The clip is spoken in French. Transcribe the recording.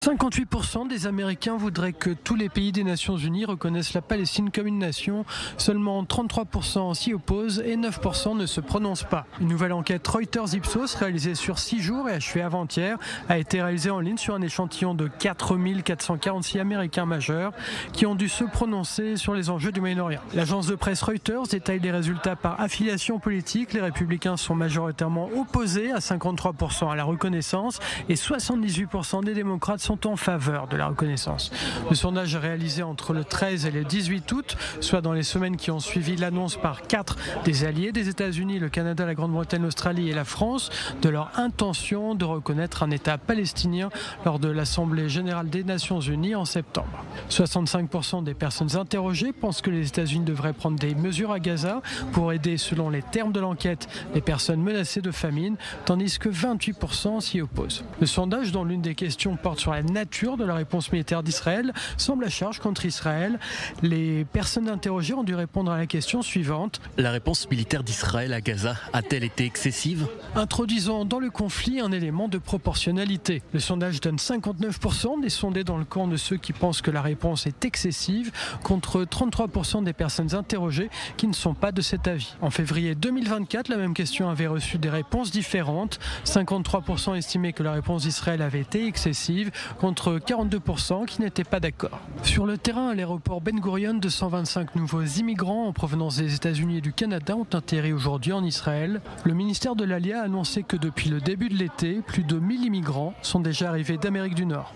58% des Américains voudraient que tous les pays des Nations Unies reconnaissent la Palestine comme une nation. Seulement 33% s'y opposent et 9% ne se prononcent pas. Une nouvelle enquête Reuters-Ipsos réalisée sur 6 jours et achevée avant-hier a été réalisée en ligne sur un échantillon de 4446 Américains majeurs qui ont dû se prononcer sur les enjeux du Moyen-Orient. L'agence de presse Reuters détaille les résultats par affiliation politique. Les républicains sont majoritairement opposés à 53% à la reconnaissance et 78% des démocrates sont en faveur de la reconnaissance. Le sondage réalisé entre le 13 et le 18 août, soit dans les semaines qui ont suivi l'annonce par 4 des alliés des États-Unis, le Canada, la Grande-Bretagne, l'Australie et la France, de leur intention de reconnaître un État palestinien lors de l'Assemblée générale des Nations Unies en septembre. 65% des personnes interrogées pensent que les États-Unis devraient prendre des mesures à Gaza pour aider, selon les termes de l'enquête, les personnes menacées de famine, tandis que 28% s'y opposent. Le sondage, dont l'une des questions porte sur la nature de la réponse militaire d'Israël, semble à charge contre Israël. Les personnes interrogées ont dû répondre à la question suivante. La réponse militaire d'Israël à Gaza a-t-elle été excessive ? Introduisant dans le conflit un élément de proportionnalité. Le sondage donne 59% des sondés dans le camp de ceux qui pensent que la réponse est excessive, contre 33% des personnes interrogées qui ne sont pas de cet avis. En février 2024, la même question avait reçu des réponses différentes. 53% estimaient que la réponse d'Israël avait été excessive, contre 42% qui n'étaient pas d'accord. Sur le terrain, à l'aéroport Ben Gurion, 225 nouveaux immigrants en provenance des États-Unis et du Canada ont atterri aujourd'hui en Israël. Le ministère de l'Alia a annoncé que depuis le début de l'été, plus de 1000 immigrants sont déjà arrivés d'Amérique du Nord.